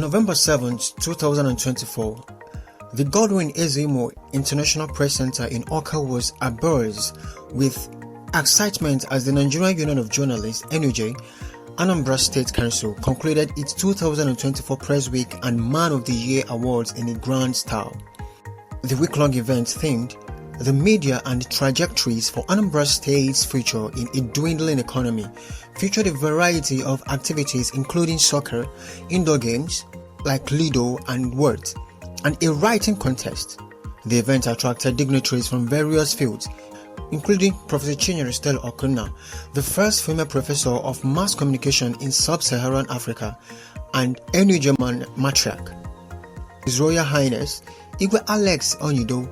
November 7th, 2024, the Godwin Ezeemo International Press Center in Awka was abuzz with excitement as the Nigerian Union of Journalists (NUJ Anambra State Council concluded its 2024 Press Week and Man of the Year awards in a grand style. The week-long event themed "The Media and Trajectories for Anambra State's Future in a Dwindling Economy" featured a variety of activities including soccer, indoor games like ludo and whot, and a writing contest. The event attracted dignitaries from various fields, including Prof. Chinyere Stella Okunna, the first female professor of mass communication in Sub-Saharan Africa, and NUJ Matriarch, His Royal Highness Igwe Alex Onyido,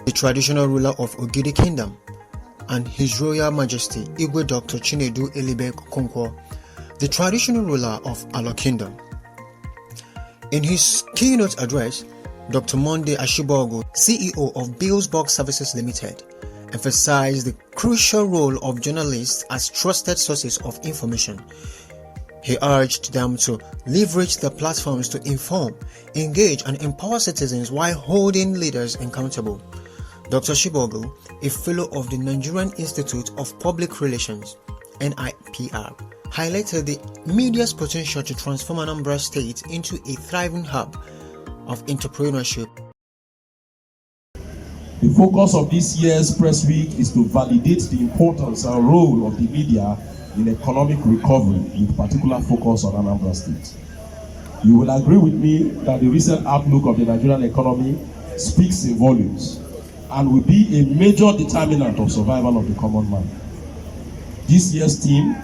the traditional ruler of Ogidi Kingdom, and His Royal Majesty Igwe Dr. Chinedu Elibe Okonkwo, the traditional ruler of Alor Kingdom. In his keynote address, Dr. Monday Ashibogu, CEO of Bills Box Services Limited, emphasized the crucial role of journalists as trusted sources of information. He urged them to leverage their platforms to inform, engage, and empower citizens while holding leaders accountable. Dr. Ashibogu, a fellow of the Nigerian Institute of Public Relations (NIPR), highlighted the media's potential to transform Anambra State into a thriving hub of entrepreneurship. The focus of this year's Press Week is to validate the importance and role of the media in economic recovery, with particular focus on Anambra State. You will agree with me that the recent outlook of the Nigerian economy speaks in volumes and will be a major determinant of survival of the common man. This year's theme,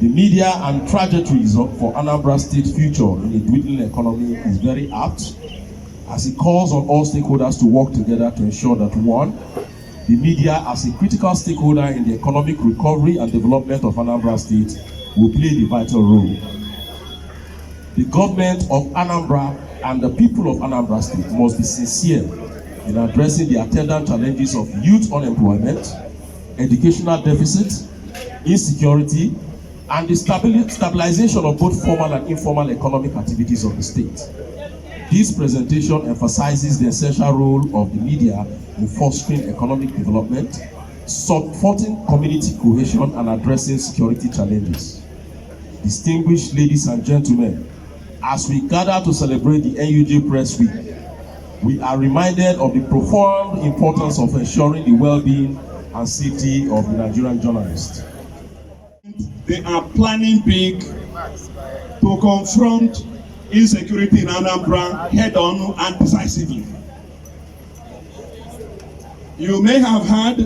the Media and Trajectories for Anambra State Future in a Dwindling Economy, is very apt, as it calls on all stakeholders to work together to ensure that, one, the media as a critical stakeholder in the economic recovery and development of Anambra State will play the vital role. The government of Anambra and the people of Anambra State must be sincere in addressing the attendant challenges of youth unemployment, educational deficit, insecurity, and the stabilization of both formal and informal economic activities of the state. This presentation emphasizes the essential role of the media in fostering economic development, supporting community cohesion, and addressing security challenges. Distinguished ladies and gentlemen, as we gather to celebrate the NUJ Press Week, we are reminded of the profound importance of ensuring the well-being and safety of the Nigerian journalists. They are planning big to confront insecurity in Anambra head-on and decisively. You may have heard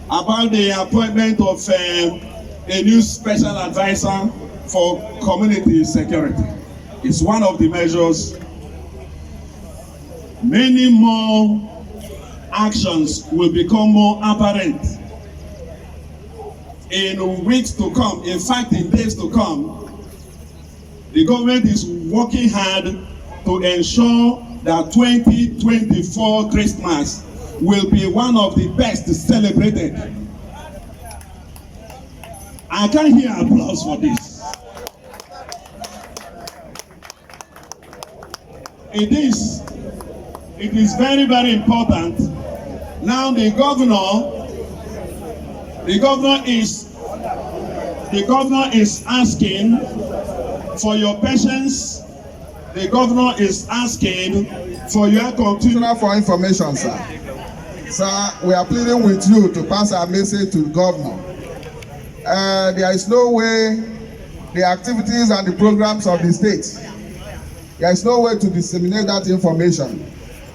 about the appointment of a new special advisor for community security. It's one of the measures. Many more actions will become more apparent in weeks to come. In fact, in days to come, the government is working hard to ensure that 2024 Christmas will be one of the best celebrated. I can't hear applause for this. It is very, very important. Now the governor is asking for your patience. The governor is asking for your continual for information, sir. Sir, we are pleading with you to pass our message to the governor. There is no way the activities and the programs of the state, there is no way to disseminate that information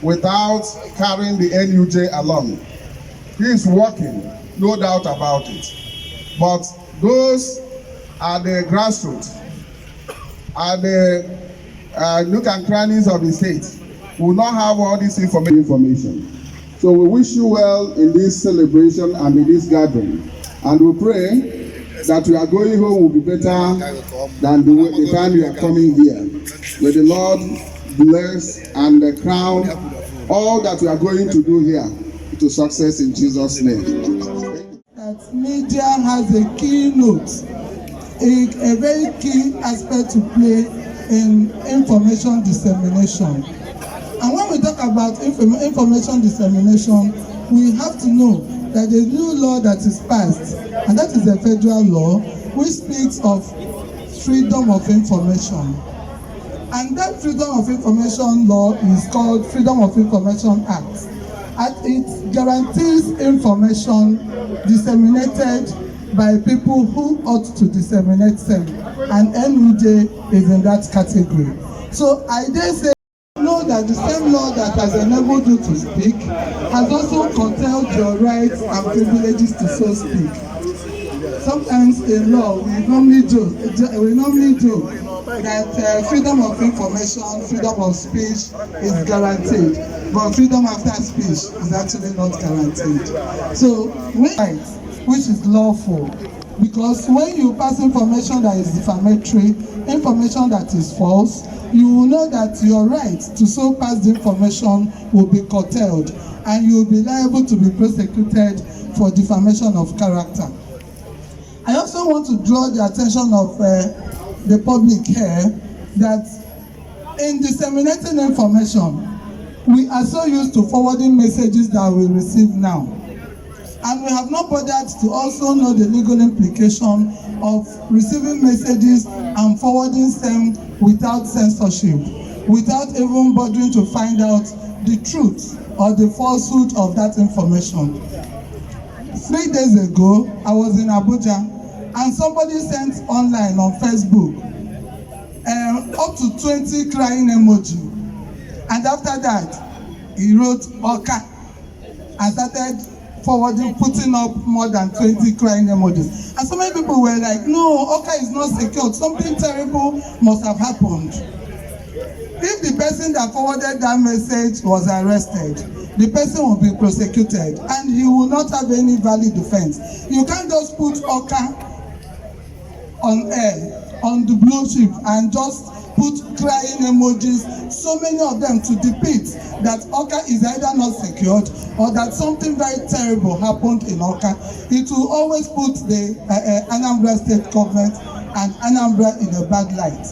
without carrying the NUJ along. He is working, no doubt about it. But those are the grassroots, are the nook and crannies of the state who will not have all this information. So we wish you well in this celebration and in this gathering. And we pray that we are going home will be better than the time we are coming here. May the Lord bless and crown all that we are going to do here to success in Jesus' name. That media has a keynote, a very key aspect to play in information dissemination. And when we talk about information dissemination, we have to know that the new law that is passed, and that is a federal law, which speaks of freedom of information. And that freedom of information law is called Freedom of Information Act. And it guarantees information disseminated by people who ought to disseminate them. And NUJ is in that category. So I dare say, know that the same law that has enabled you to speak has also curtailed your rights and privileges to so speak. Sometimes in law we normally do that freedom of information, freedom of speech is guaranteed, but freedom after speech is actually not guaranteed. So which is lawful, because when you pass information that is defamatory, information that is false, you will know that your right to so pass the information will be curtailed, and you will be liable to be prosecuted for defamation of character. I also want to draw the attention of the public here that in disseminating information, we are so used to forwarding messages that we receive now. And we have not bothered to also know the legal implication of receiving messages and forwarding them without censorship, without even bothering to find out the truth or the falsehood of that information. 3 days ago, I was in Abuja, and somebody sent online on Facebook up to 20 crying emoji. And after that, he wrote Awka and started forwarding, putting up more than 20 crying emojis. And so many people were like, no, Awka is not secured. Something terrible must have happened. If the person that forwarded that message was arrested, the person will be prosecuted and he will not have any valid defense. You can't just put Awka on air, on the blue chip, and just put crying emojis, so many of them, to depict that Awka is either not secured or that something very terrible happened in Awka. It will always put the Anambra State government and Anambra in a bad light.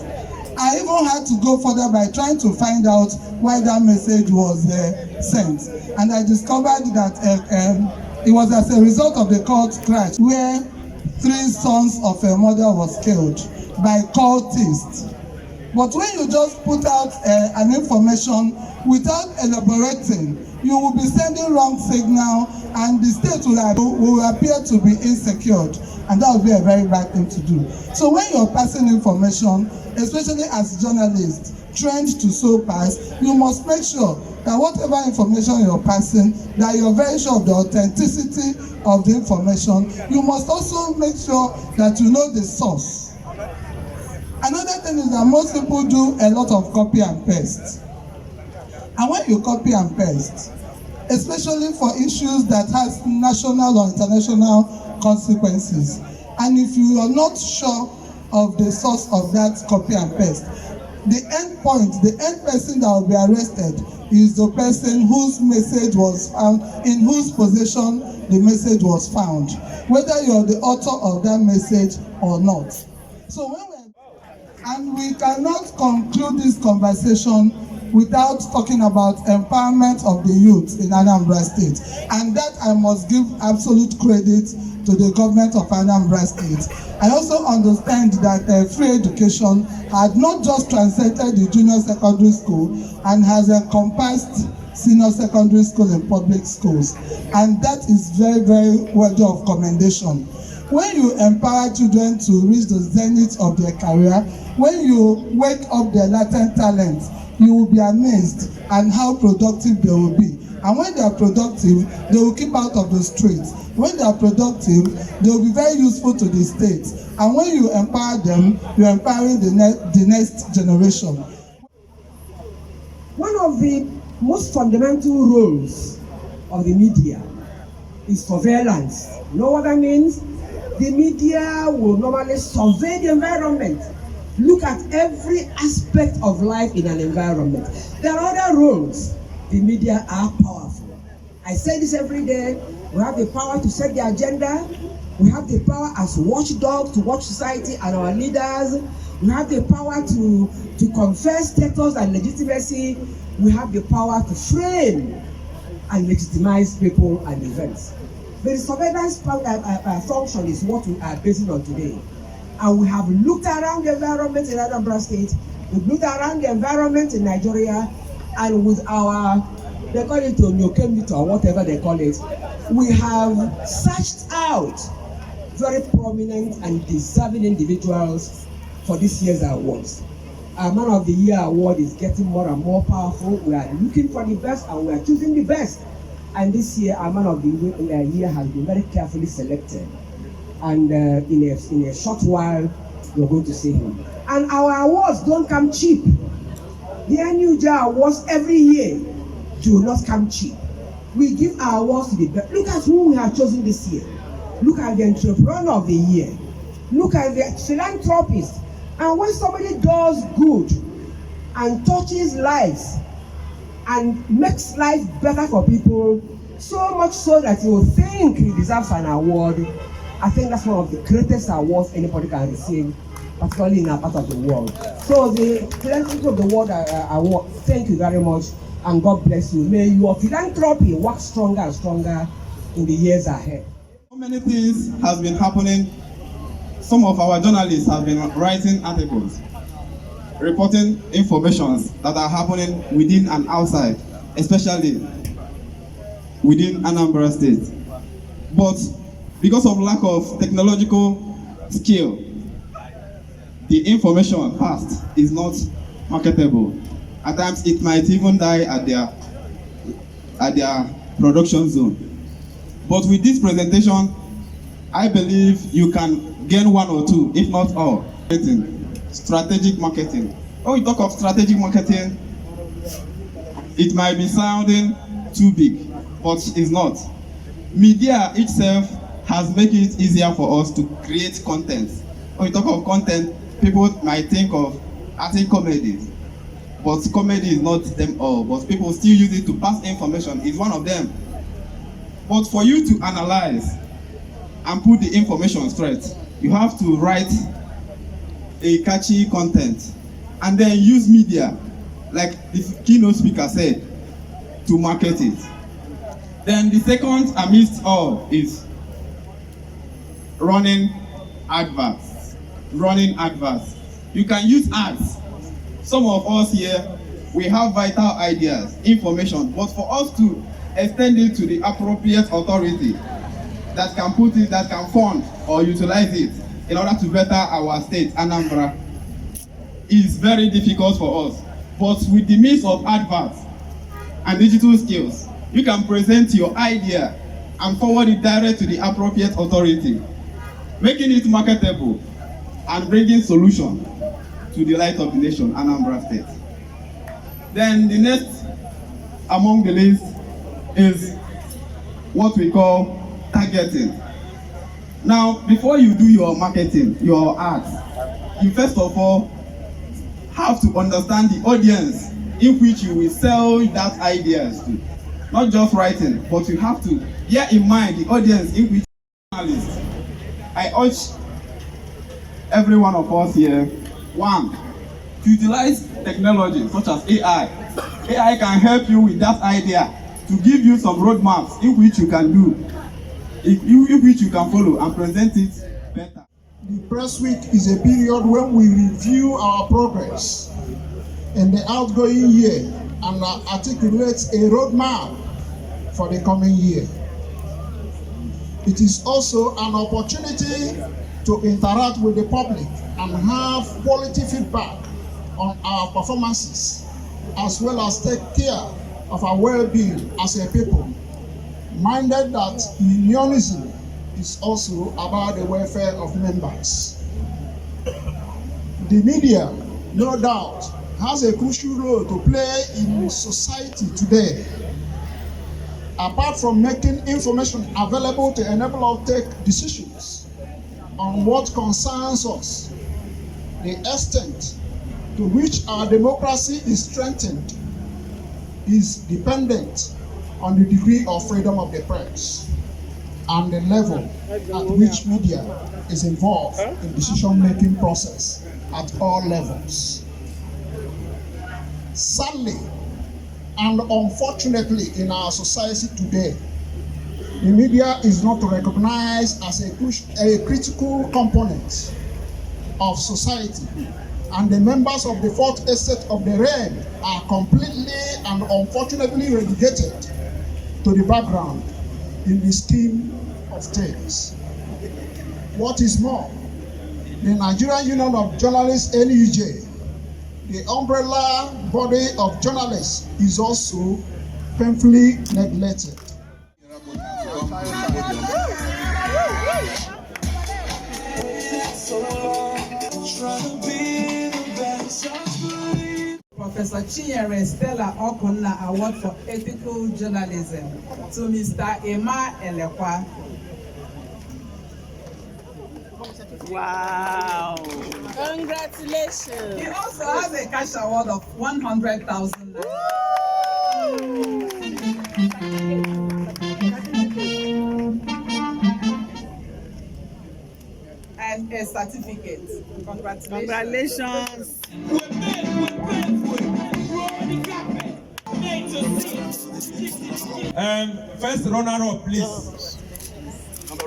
I even had to go further by trying to find out why that message was sent, and I discovered that it was as a result of the court crash where 3 sons of a mother was killed by cultists. But when you just put out an information without elaborating, you will be sending wrong signal, and the state will appear to be insecure, and that will be a very bad thing to do. So when you're passing information, especially as journalists trained to so pass, you must make sure that whatever information you're passing, that you're very sure of the authenticity of the information. You must also make sure that you know the source. Another thing is that most people do a lot of copy and paste. And when you copy and paste, especially for issues that has national or international consequences, and if you are not sure of the source of that copy and paste, the end point, the end person that will be arrested is the person whose message was found, in whose possession the message was found, whether you're the author of that message or not. So and we cannot conclude this conversation without talking about empowerment of the youth in Anambra State. And that I must give absolute credit to the government of Anambra State. I also understand that free education had not just transcended the junior secondary school and has encompassed senior secondary school and public schools. And that is very, very worthy of commendation. When you empower children to reach the zenith of their career, when you wake up their latent talents, you will be amazed at how productive they will be. And when they are productive, they will keep out of the streets. When they are productive, they will be very useful to the state. And when you empower them, you are empowering the next generation. One of the most fundamental roles of the media is surveillance. You know what that means? The media will normally survey the environment, look at every aspect of life in an environment. There are other roles. The media are powerful. I say this every day. We have the power to set the agenda. We have the power as watchdogs to watch society and our leaders. We have the power to confer status and legitimacy. We have the power to frame and legitimize people and events. The surveillance function is what we are basing on today. And we have looked around the environment in Anambra State, we've looked around the environment in Nigeria, and with our, they call it Onyokemito or whatever they call it, we have searched out very prominent and deserving individuals for this year's awards. Our Man of the Year award is getting more and more powerful. We are looking for the best and we are choosing the best. And this year, our Man of the Year has been very carefully selected. And in a short while, you're going to see him. And our awards don't come cheap. The NUJ awards every year do not come cheap. We give our awards to the best. Look at who we have chosen this year. Look at the Entrepreneur of the Year. Look at the Philanthropist. And when somebody does good and touches lives and makes life better for people, so much so that you think he deserves an award, I think that's one of the greatest awards anybody can receive, particularly in our part of the world. So the Philanthropy of the World Award, thank you very much, and God bless you. May your philanthropy work stronger and stronger in the years ahead. So many things have been happening. Some of our journalists have been writing articles, reporting informations that are happening within and outside, especially within Anambra State. But because of lack of technological skill, the information passed is not marketable. At times, it might even die at their production zone. But with this presentation, I believe you can gain one or two, if not all. Strategic marketing. When we talk of strategic marketing, it might be sounding too big, but it's not. Media itself has made it easier for us to create content. When we talk of content, people might think of acting comedies, but comedy is not them all. But people still use it to pass information. It's one of them. But for you to analyze and put the information straight, you have to write a catchy content and then use media, like the keynote speaker said, to market it. Then the second amidst all is running adverts. Running adverts. You can use ads. Some of us here, we have vital ideas, information, but for us to extend it to the appropriate authority that can put it, that can fund or utilize it in order to better our state, Anambra, is very difficult for us. But with the means of adverts and digital skills, you can present your idea and forward it direct to the appropriate authority, making it marketable and bringing solution to the light of the nation, Anambra State. Then the next among the list is what we call targeting. Now, before you do your marketing, your ads, you first of all have to understand the audience in which you will sell that ideas to. Not just writing, but you have to bear in mind the audience in which journalists. I urge every one of us here, one, to utilize technology such as AI. AI can help you with that idea to give you some roadmaps in which you can do, in which you can follow and present it better. The press week is a period when we review our progress in the outgoing year and articulate a roadmap for the coming year. It is also an opportunity to interact with the public and have quality feedback on our performances, as well as take care of our well-being as a people, minded that unionism is also about the welfare of members. The media, no doubt, has a crucial role to play in society today. Apart from making information available to enable us to take decisions on what concerns us, the extent to which our democracy is strengthened is dependent on the degree of freedom of the press. and the level at which media is involved in decision-making process at all levels. Sadly and unfortunately in our society today, the media is not recognized as a critical component of society, and the members of the fourth estate of the realm are completely and unfortunately relegated to the background in the scheme of things. What is more, the Nigerian Union of Journalists, NUJ, the umbrella body of journalists, is also painfully neglected. Professor Chinyere Stella Okunna Award for Ethical Journalism to Mr. Emma Elekwa. Wow! Congratulations! He also has a cash award of 100,000. And a certificate. Congratulations! First runner-up, please.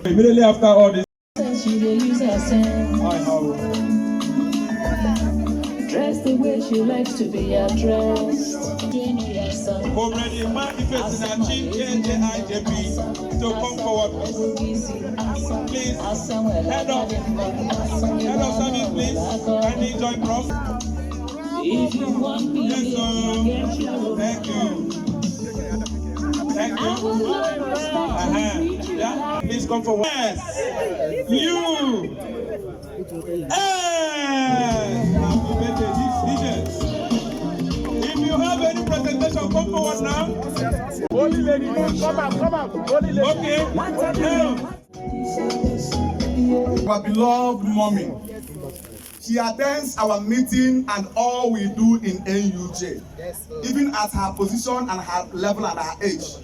Immediately after all this. Dress the way she likes to be addressed. Already manifesting a Chinyere to come forward, please. Please, head up service, please. Kindly join Prof. If you want me, yes, thank you. Thank you. Yeah, please come forward. Yes, you. If you have any presentation, come forward now. Holy lady, come up. Holy lady. Okay. Our beloved mommy, she attends our meeting and all we do in NUJ, even at her position and her level and her age.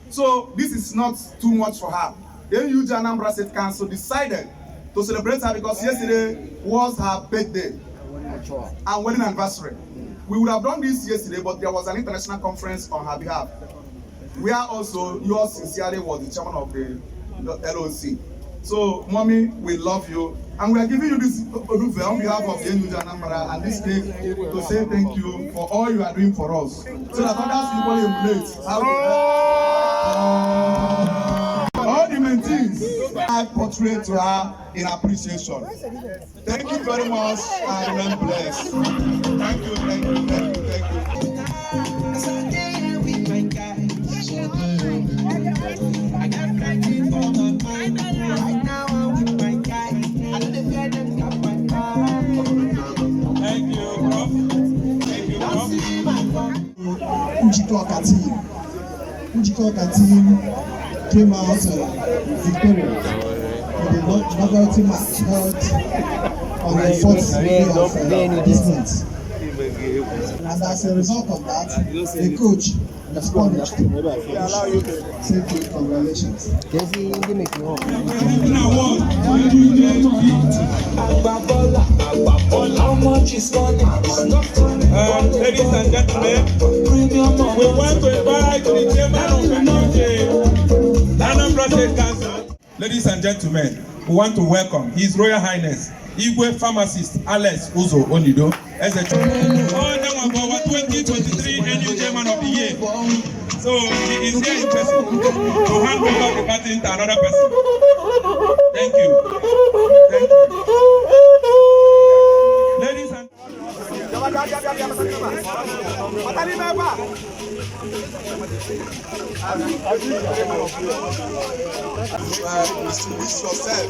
So this is not too much for her. The NUJ Anambra State Council decided to celebrate her because yesterday was her birthday and wedding anniversary. We would have done this yesterday, but there was an international conference on her behalf, where also yours sincerely was the chairman of the LOC. So, mommy, we love you, and we are giving you this on behalf of the NUJ Anambra and this cake to say thank you for all you are doing for us, so that others people emulate all the mentees. I portray to her in appreciation. Thank you very much, and remain blessed. Thank you. Njikoka team came out victorious in the novelty match held on the 4th day of this month. And as a result of that, the coach was punished. Thank you, congratulations. How much is money? Ladies and gentlemen, we want to invite the chairman of the NUJ Anambra State Council. Ladies and gentlemen, we want to welcome His Royal Highness Igwe Pharmacist Alex Onyido as a 2023 NUJ Man of the Year. So he is here in person to hand over the baton to another person. Thank you. Thank you. Ladies and distinguish yourself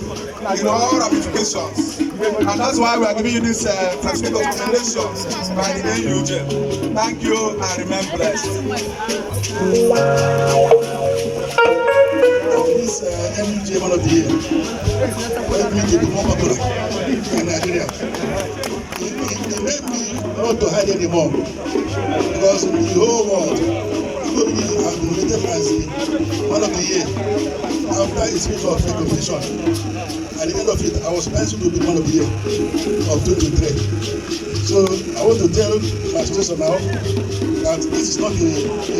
in all ramifications, and that's why we are giving you this certificate of commendation by the NUJ. Thank you and remain blessed. This NUJ Man of the Year helped me to become popular in Nigeria. It made me not to hide anymore, because in the whole world, people year I've been rated as one of the year after a series of competition. At the end of it, I was mentioned to be one of the year of 2023. So I want to tell my students now that this is not a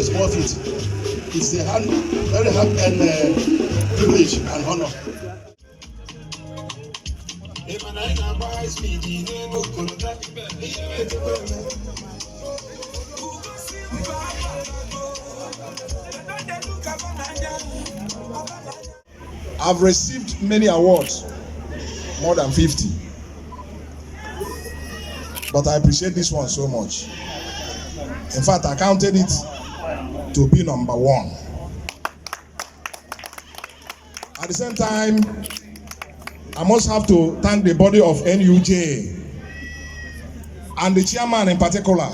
small feat. It's a very hard-earned privilege and honor. I've received many awards, more than 50. But I appreciate this one so much. In fact, I counted it to be number 1. At the same time, I must have to thank the body of NUJ and the chairman in particular,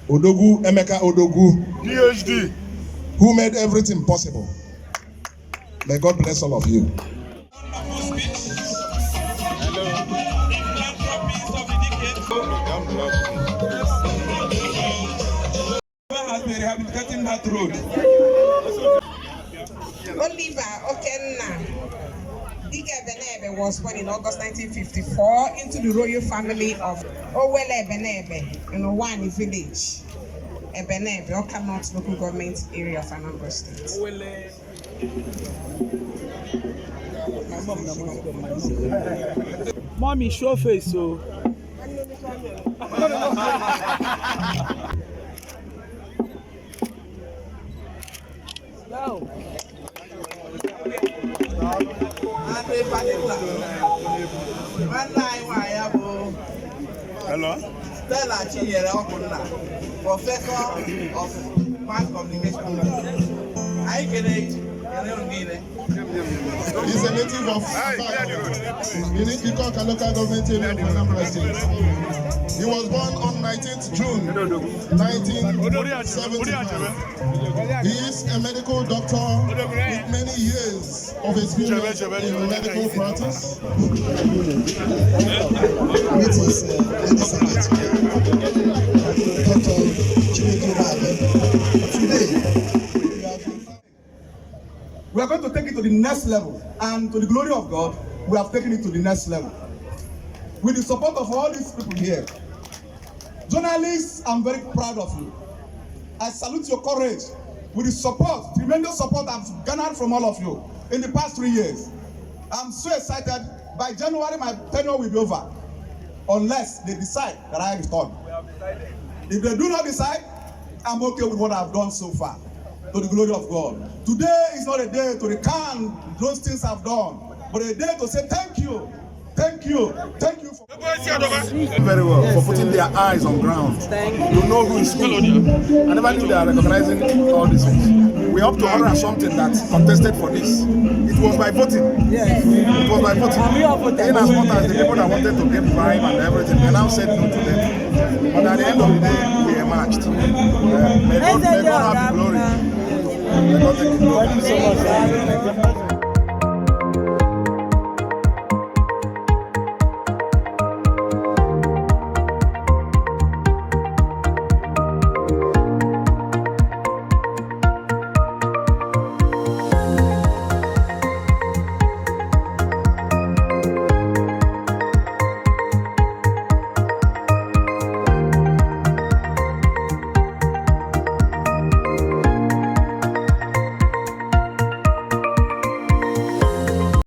Emeka Odogu, PhD, who made everything possible. May God bless all of you. Has been rehabilitating that road. Oliver Okenna Benebe was born in August 1954 into the royal family of Owele Benebe in Owani village, Benebe, Awka North local government area of Anambra State. Mommy, show face, so. Go. Hello? Stella Chinyere Okunna, Professor of Mass Communication. He's a native of Ikoka local government area of Anambra State. He was born on 19th June 1975. He is a medical doctor with many years of experience in medical practice. Ladies and gentlemen, Dr. Chinedu Elibe. Today, we are going to take it to the next level, and to the glory of God, we have taken it to the next level. With the support of all these people here, journalists, I'm very proud of you. I salute your courage. With the support, tremendous support I've garnered from all of you in the past 3 years. I'm so excited. By January, my tenure will be over, unless they decide that I return. If they do not decide, I'm okay with what I've done so far. To the glory of God. Today is not a day to recount those things I've done, but a day to say thank you. Thank you. Thank you for very well for putting their eyes on ground. You know who is who. I never knew they are recognizing all these things. We're up to 100 and something that contested for this. It was by voting. Yes. It was by voting. In as much as the people that wanted to get bribe and everything, they now said no to them. But at the end of the day, we emerged. May God have the glory. May God take the glory.